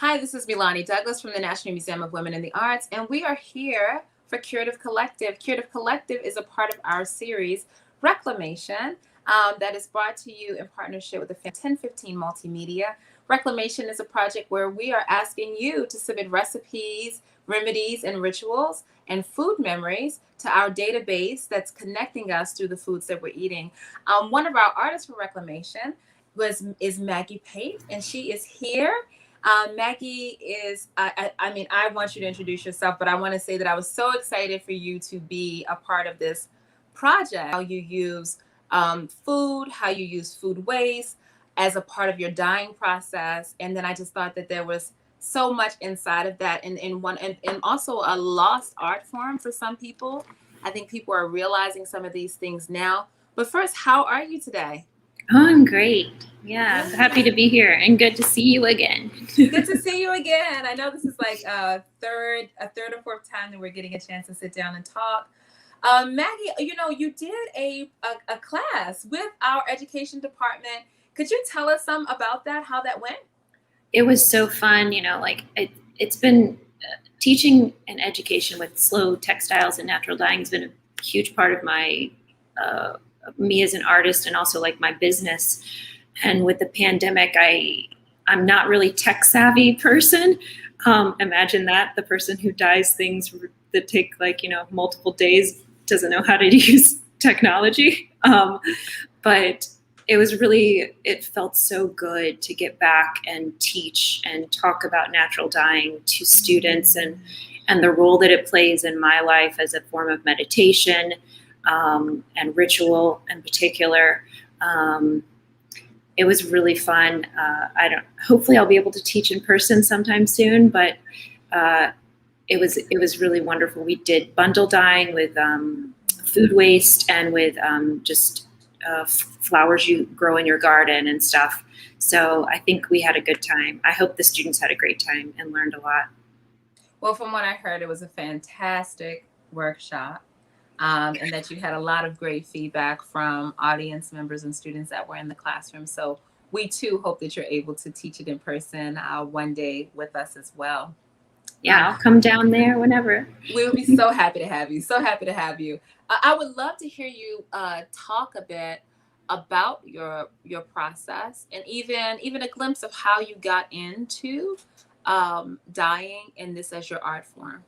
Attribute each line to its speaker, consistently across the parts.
Speaker 1: Hi, this is Milani Douglas from the National Museum of Women in the Arts, and we are here for Curative Collective. Curative Collective is a part of our series, Reclamation, that is brought to you in partnership with the 1015 Multimedia. Reclamation is a project where we are asking you to submit recipes, remedies, and rituals and food memories to our database that's connecting us through the foods that we're eating. One of our artists for Reclamation is Maggie Pate, and she is here. Maggie is, I want you to introduce yourself, but I want to say that I was so excited for you to be a part of this project. How you use food, how you use food waste as a part of your dyeing process. And then I just thought that there was so much inside of that, and also a lost art form for some people. I think people are realizing some of these things now. But first, how are you today?
Speaker 2: Oh, I'm great. Yeah, I'm happy to be here and good to see you again.
Speaker 1: Good to see you again. I know this is like a third or fourth time that we're getting a chance to sit down and talk. Maggie, you did a class with our education department. Could you tell us some about that, how that went?
Speaker 2: It was so fun, it's been teaching and education with slow textiles and natural dyeing has been a huge part of my me as an artist and also like my business. And with the pandemic, I'm not really tech savvy person. Imagine that, the person who dyes things that take multiple days doesn't know how to use technology. But it felt so good to get back and teach and talk about natural dyeing to students and the role that it plays in my life as a form of meditation and ritual in particular. It was really fun. Hopefully I'll be able to teach in person sometime soon, but it was really wonderful. We did bundle dyeing with food waste and with just flowers you grow in your garden and stuff. So I think we had a good time. I hope the students had a great time and learned a lot.
Speaker 1: Well, from what I heard, it was a fantastic workshop. And that you had a lot of great feedback from audience members and students that were in the classroom. So we too hope that you're able to teach it in person one day with us as well.
Speaker 2: Yeah, I'll come down there whenever.
Speaker 1: We'll be so happy to have you. So happy to have you. I would love to hear you talk a bit about your process and even a glimpse of how you got into dyeing and this as your art form.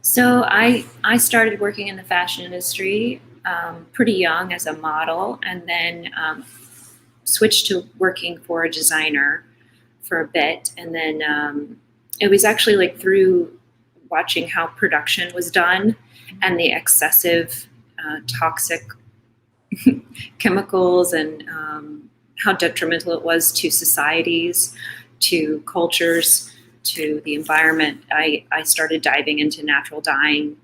Speaker 2: So I started working in the fashion industry pretty young as a model, and then switched to working for a designer for a bit. And then it was actually like through watching how production was done and the excessive toxic chemicals and how detrimental it was to societies, to cultures, to the environment. I started diving into natural dyeing.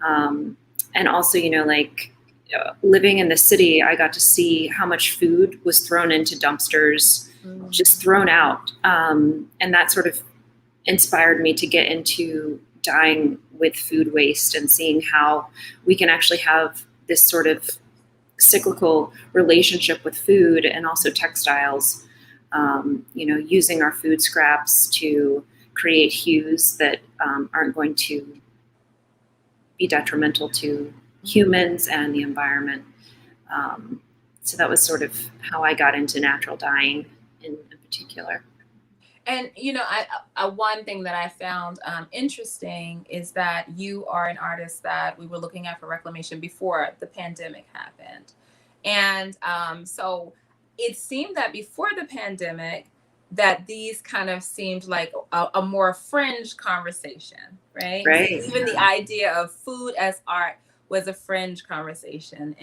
Speaker 2: And also, living in the city, I got to see how much food was thrown into dumpsters, just thrown out. And that sort of inspired me to get into dyeing with food waste and seeing how we can actually have this sort of cyclical relationship with food and also textiles, using our food scraps to create hues that aren't going to be detrimental to humans and the environment. So that was sort of how I got into natural dyeing in particular.
Speaker 1: And one thing that I found interesting is that you are an artist that we were looking at for Reclamation before the pandemic happened, and so it seemed that before the pandemic, that these kind of seemed like a more fringe conversation, right?
Speaker 2: Right.
Speaker 1: Even the idea of food as art was a fringe conversation,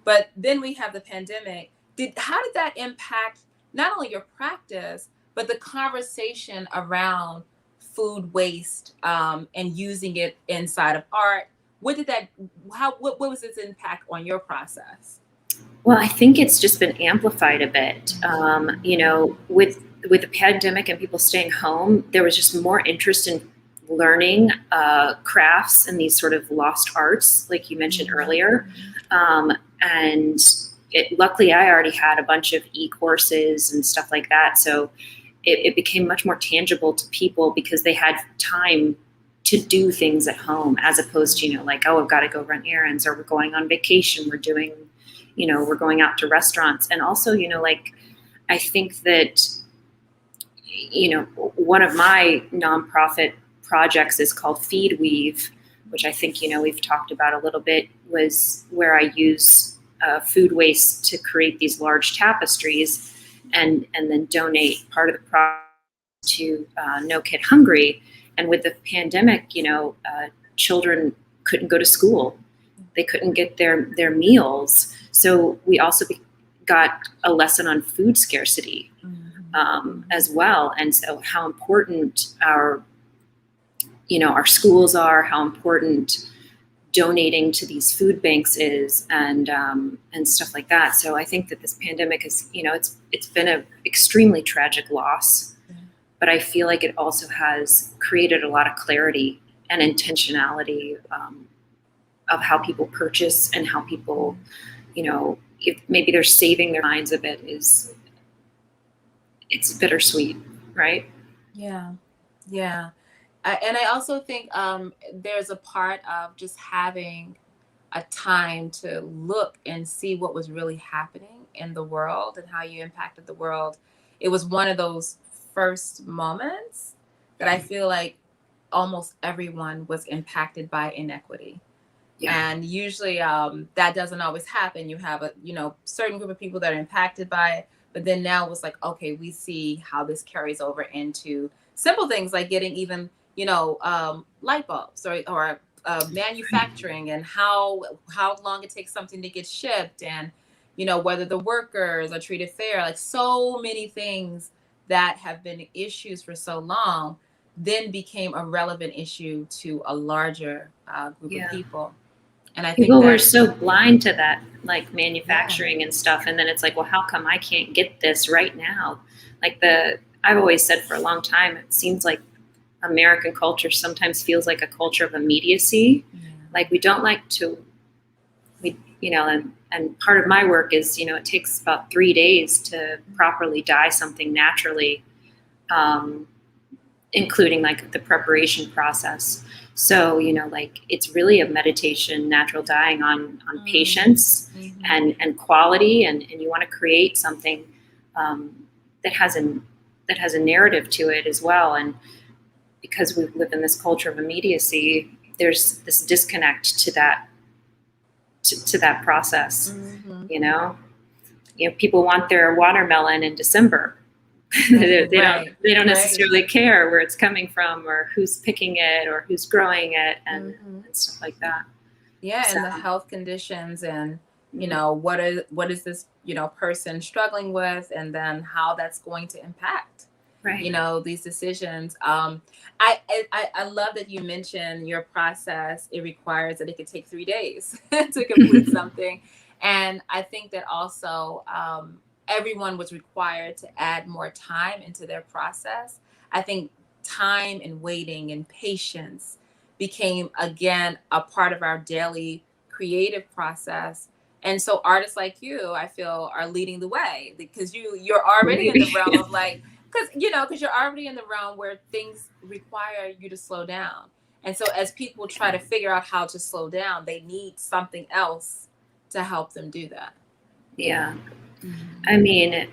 Speaker 1: but then we have the pandemic. How did that impact not only your practice, but the conversation around food waste and using it inside of art? What was its impact on your process?
Speaker 2: Well, I think it's just been amplified a bit. With the pandemic and people staying home, there was just more interest in learning crafts and these sort of lost arts, like you mentioned earlier. And luckily, I already had a bunch of e-courses and stuff like that. So it became much more tangible to people because they had time to do things at home, as opposed to, like, oh, I've got to go run errands, or we're going on vacation, we're doing, we're going out to restaurants. And also, like, I think that, one of my nonprofit projects is called Feed Weave, which I think, we've talked about a little bit, was where I use food waste to create these large tapestries and then donate part of the product to No Kid Hungry. And with the pandemic, children couldn't go to school. They couldn't get their meals. So we also got a lesson on food scarcity as well. And so how important our schools are, how important donating to these food banks is, and stuff like that. So I think that this pandemic is, it's been an extremely tragic loss. But I feel like it also has created a lot of clarity and intentionality of how people purchase and how people, if maybe they're saving their minds a bit, it's bittersweet, right?
Speaker 1: Yeah. And I also think there's a part of just having a time to look and see what was really happening in the world and how you impacted the world. It was one of those first moments that I feel like almost everyone was impacted by inequity. Yeah. And usually that doesn't always happen. You have a certain group of people that are impacted by it, but then now it's like, okay, we see how this carries over into simple things like getting even light bulbs or manufacturing, and how long it takes something to get shipped, and whether the workers are treated fair, like so many things that have been issues for so long then became a relevant issue to a larger group of people. And I think
Speaker 2: people were so blind to that, like manufacturing and stuff. And then it's like, well, how come I can't get this right now? Like I've always said for a long time, it seems like American culture sometimes feels like a culture of immediacy. Yeah. Like we don't like to, and part of my work is, it takes about 3 days to properly dye something naturally, including like the preparation process. So, like it's really a meditation, natural dyeing on patience and quality. And you want to create something that has a narrative to it as well. And because we live in this culture of immediacy, there's this disconnect to that process. People want their watermelon in December. they don't necessarily care where it's coming from or who's picking it or who's growing it and stuff like that.
Speaker 1: Yeah, so. And the health conditions and what is this person struggling with, and then how that's going to impact these decisions. I love that you mentioned your process. It requires that it could take 3 days to complete something. And I think that also everyone was required to add more time into their process. I think time and waiting and patience became, again, a part of our daily creative process. And so artists like you, I feel, are leading the way because you're already in the realm of like, because you're already in the realm where things require you to slow down. And so as people try to figure out how to slow down, they need something else to help them do that.
Speaker 2: Yeah. I mean,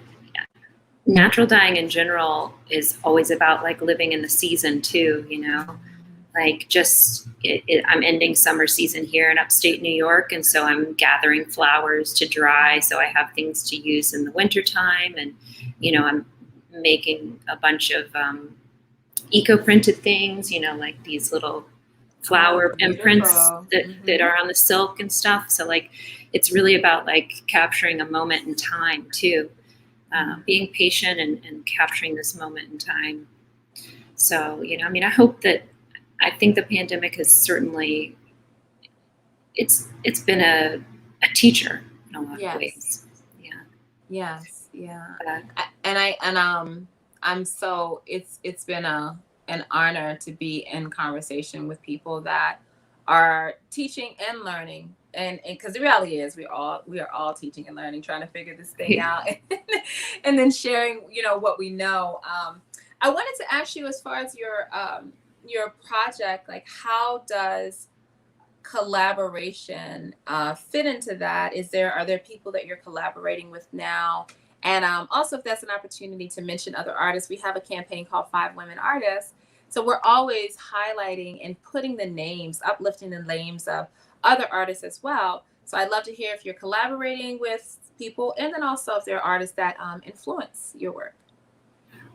Speaker 2: natural dyeing in general is always about like living in the season too, like just I'm ending summer season here in upstate New York. And so I'm gathering flowers to dry. So I have things to use in the wintertime. And, I'm making a bunch of eco-printed things, like these little flower imprints that are on the silk and stuff. So like, it's really about like capturing a moment in time too, being patient and capturing this moment in time. So, I think the pandemic has certainly, it's been a teacher in a lot of ways. Yeah.
Speaker 1: Yes. Yeah. I'm so, it's been an honor to be in conversation with people that are teaching and learning and because the reality is we are all teaching and learning, trying to figure this thing out, and then sharing, what we know. I wanted to ask you, as far as your project, like, how does collaboration fit into that? Are there people that you're collaborating with now? And also, if that's an opportunity to mention other artists, we have a campaign called Five Women Artists. So we're always highlighting and putting the names, uplifting the names of other artists as well. So I'd love to hear if you're collaborating with people, and then also if there are artists that influence your work.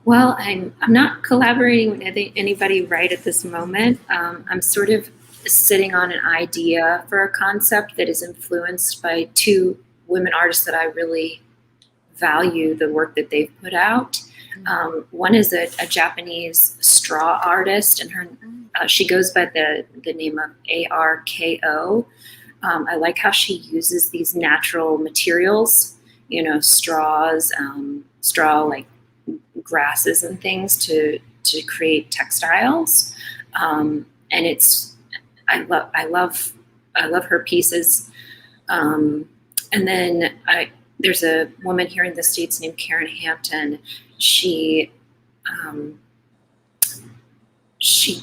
Speaker 2: Well, I'm not collaborating with anybody right at this moment. I'm sort of sitting on an idea for a concept that is influenced by two women artists that I really value the work that they've put out. One is a Japanese straw artist, and she goes by the name of ARKO. I like how she uses these natural materials, straws, straw like grasses and things to create textiles. And I love her pieces. And then there's a woman here in the States named Karen Hampton. She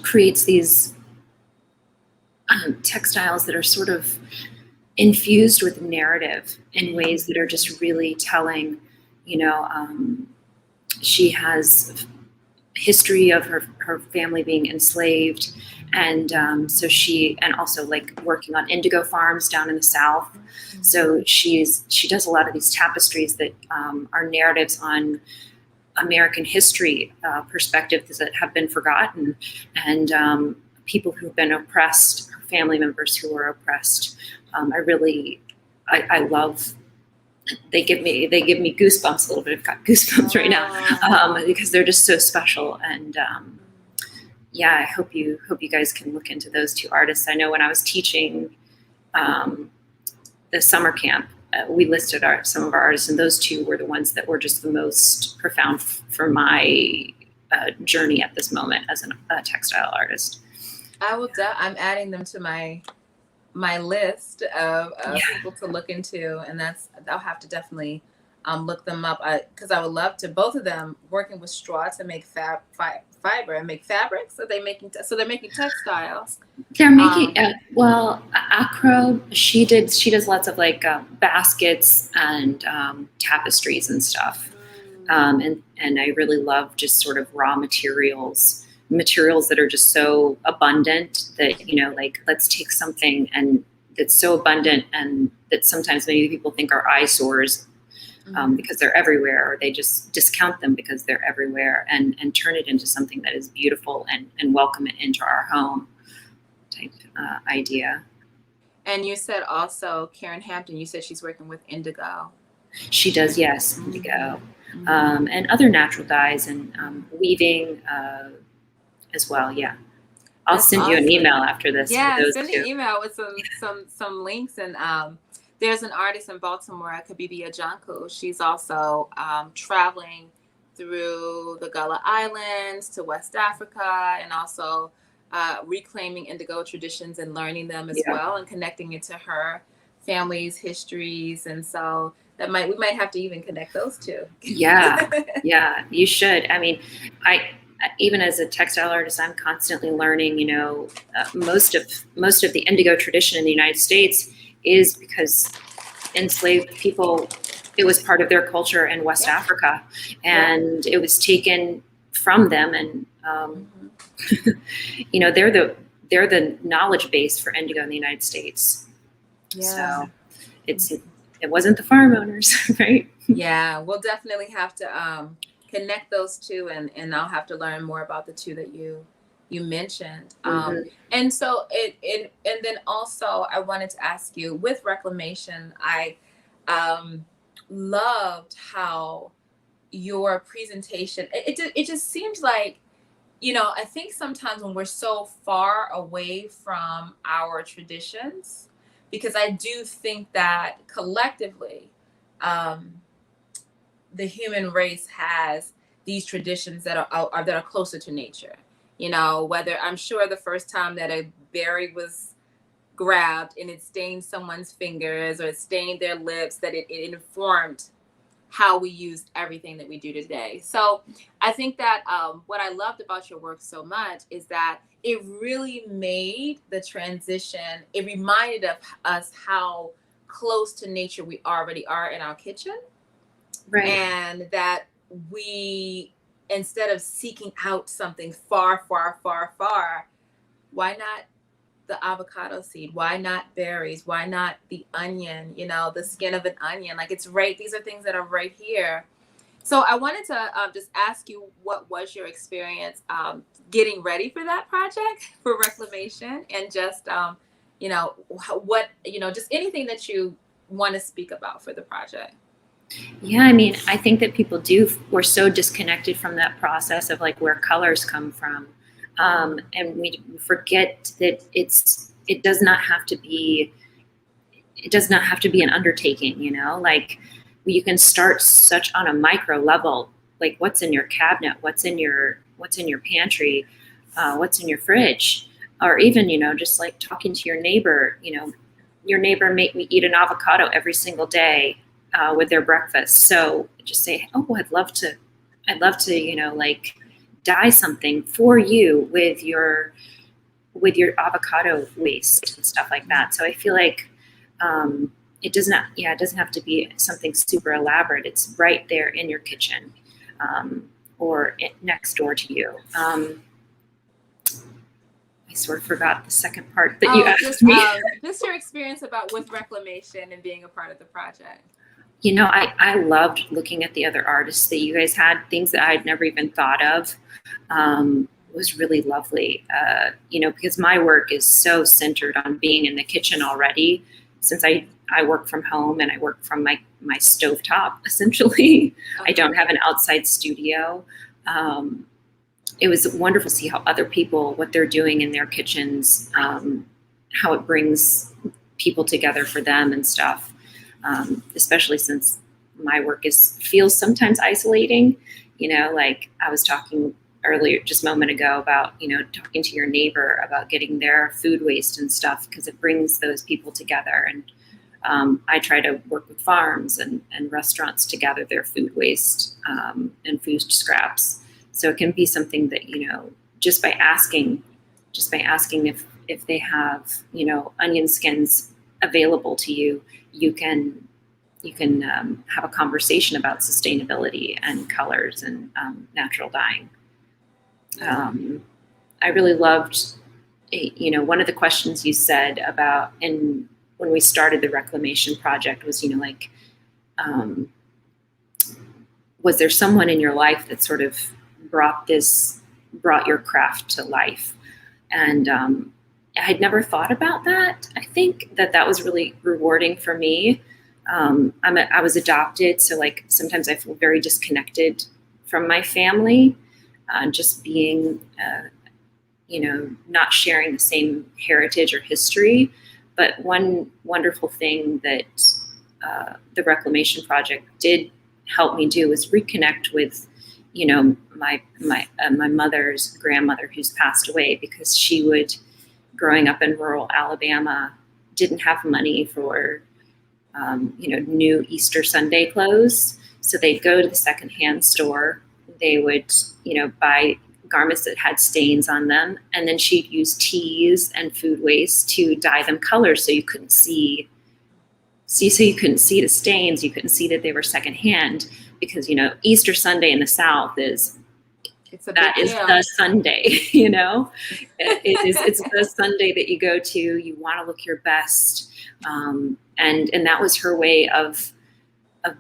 Speaker 2: creates these textiles that are sort of infused with narrative in ways that are just really telling. She has history of her family being enslaved, and and also like working on indigo farms down in the South. So she does a lot of these tapestries that are narratives on American history perspectives that have been forgotten, and people who've been oppressed, family members who were oppressed. I love. They give me goosebumps, a little bit of goosebumps right now, because they're just so special. And I hope you guys can look into those two artists. I know when I was teaching the summer camp, we listed some of our artists, and those two were the ones that were just the most profound for my journey at this moment as a textile artist.
Speaker 1: I'm adding them to my list of people to look into, and I'll have to definitely look them up, because I would love to. Both of them working with straw to make fiber and make fabrics. So they're making textiles.
Speaker 2: They're making Acro. She does lots of like baskets and tapestries and stuff, and I really love just sort of raw materials that are just so abundant that, like, let's take something and that's so abundant and that sometimes maybe people think are eyesores because they're everywhere, or they just discount them because they're everywhere, and turn it into something that is beautiful and welcome it into our home type idea.
Speaker 1: And you said also Karen Hampton, you said she's working with indigo.
Speaker 2: She does, yes, indigo, and other natural dyes, and weaving as well. Yeah, I'll send you an email after this.
Speaker 1: Yeah, send an email with some links. And there's an artist in Baltimore, Kabibi Ajanku. She's also traveling through the Gullah Islands to West Africa, and also reclaiming indigo traditions and learning them as well, and connecting it to her family's histories. And so we might have to even connect those two.
Speaker 2: Yeah, you should. I mean, even as a textile artist, I'm constantly learning. Most of the indigo tradition in the United States is because enslaved people, it was part of their culture in West Africa, and it was taken from them, and they're the knowledge base for indigo in the United States. So it wasn't the farm owners, right?
Speaker 1: Yeah, we'll definitely have to connect those two, and I'll have to learn more about the two that you mentioned. And so and then also I wanted to ask you, with Reclamation, I loved how your presentation, it just seems like, I think sometimes when we're so far away from our traditions, because I do think that collectively the human race has these traditions that are closer to nature. Whether, I'm sure the first time that a berry was grabbed and it stained someone's fingers or it stained their lips, that it informed how we used everything that we do today. So I think that what I loved about your work so much is that it really made the transition. It reminded of us how close to nature we already are in our kitchen,
Speaker 2: Right.
Speaker 1: and that we, instead of seeking out something far, far, far, far, why not the avocado seed? Why not berries? Why not the onion? You know, the skin of an onion. Like, it's right. These are things that are right here. So I wanted to just ask you, what was your experience getting ready for that project for reclamation, and just you know, what, you know, just anything that you want to speak about for the project.
Speaker 2: Yeah, I mean, I think that people we're so disconnected from that process of like where colors come from. And we forget that it does not have to be, it does not have to be an undertaking, you know, like you can start such on a micro level, like what's in your cabinet, what's in your pantry, what's in your fridge, or even, you know, just like talking to your neighbor, you know, your neighbor make me eat an avocado every single day with their breakfast. So just say, oh, I'd love to, you know, like dye something for you with your avocado waste and stuff like that. So I feel like it does not, yeah, it doesn't have to be something super elaborate. It's right there in your kitchen or next door to you. I sort of forgot the second part that you asked me.
Speaker 1: Just your experience with reclamation and being a part of the project.
Speaker 2: You know, I loved looking at the other artists that you guys had, things that I'd never even thought of. It was really lovely, you know, because my work is so centered on being in the kitchen already, since I work from home and I work from my stovetop, essentially. I don't have an outside studio. It was wonderful to see how other people, what they're doing in their kitchens, how it brings people together for them and stuff. Especially since my work feels sometimes isolating, you know, like I was talking earlier, just a moment ago, about, you know, talking to your neighbor about getting their food waste and stuff, because it brings those people together. And I try to work with farms and restaurants to gather their food waste and food scraps. So it can be something that, you know, just by asking if they have, you know, onion skins available to you, you can have a conversation about sustainability and colors and natural dyeing. I really loved, you know, one of the questions you said about, and when we started the reclamation project was, you know, like, was there someone in your life that sort of brought your craft to life? And I'd never thought about that. I think that was really rewarding for me. I was adopted, so like sometimes I feel very disconnected from my family, just being, you know, not sharing the same heritage or history. But one wonderful thing that the Reclamation Project did help me do was reconnect with, you know, my mother's grandmother who's passed away, because she would, growing up in rural Alabama, didn't have money for, you know, new Easter Sunday clothes. So they'd go to the secondhand store. They would, you know, buy garments that had stains on them. And then she'd use teas and food waste to dye them colors so you couldn't see the stains. You couldn't see that they were secondhand, because, you know, Easter Sunday in the South is the Sunday, you know, it's the Sunday that you go to, you want to look your best. And that was her way of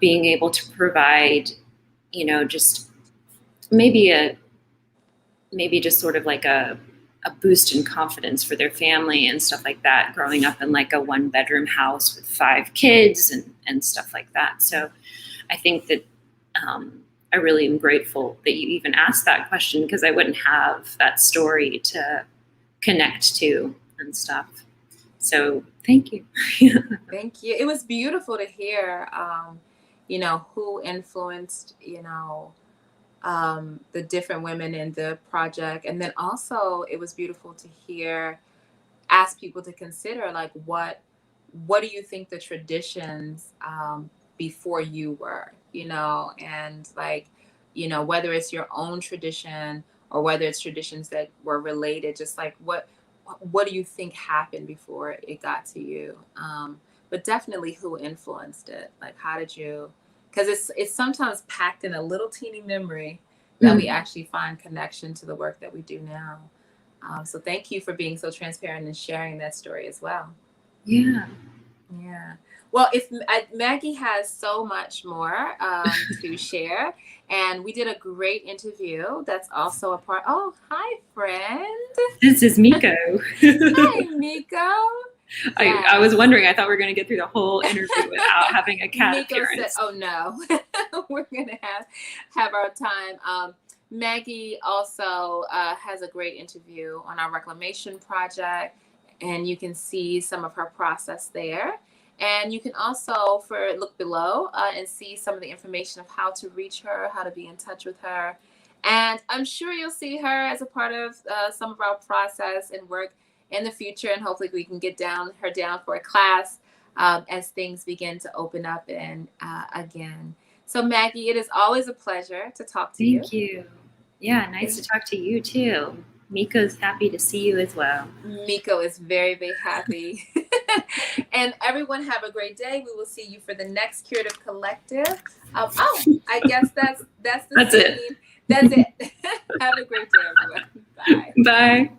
Speaker 2: being able to provide, you know, just maybe just sort of like a boost in confidence for their family and stuff like that, growing up in like a 1-bedroom house with 5 kids and stuff like that. So I think that, I really am grateful that you even asked that question, because I wouldn't have that story to connect to and stuff. So thank you.
Speaker 1: Thank you. It was beautiful to hear, you know, who influenced, you know, the different women in the project. And then also it was beautiful to hear ask people to consider, like, what do you think the traditions before you were, and like, whether it's your own tradition or whether it's traditions that were related, just like what do you think happened before it got to you? But definitely who influenced it? Like, how did you? Because it's sometimes packed in a little teeny memory that we actually find connection to the work that we do now. So thank you for being so transparent and sharing that story as well.
Speaker 2: Yeah.
Speaker 1: Yeah. Well, if Maggie has so much more to share, and we did a great interview. That's also a part. Oh, hi, friend.
Speaker 2: This is Miko.
Speaker 1: Hi, Miko.
Speaker 2: I was wondering, I thought we were going to get through the whole interview without having a cat
Speaker 1: Miko
Speaker 2: appearance.
Speaker 1: said, "Oh no, we're going to have our time." Maggie also has a great interview on our reclamation project, and you can see some of her process there. And you can also look below and see some of the information of how to reach her, how to be in touch with her. And I'm sure you'll see her as a part of some of our process and work in the future. And hopefully we can get her down for a class as things begin to open up and again. So Maggie, it is always a pleasure to talk to you.
Speaker 2: Thank you. Yeah, nice to talk to you too. Miko's happy to see you as well.
Speaker 1: Miko is very, very happy. And everyone have a great day. We will see you for the next Curative Collective. I guess that's
Speaker 2: That's
Speaker 1: scene.
Speaker 2: it.
Speaker 1: That's it. Have a great day, everyone. Bye.
Speaker 2: Bye.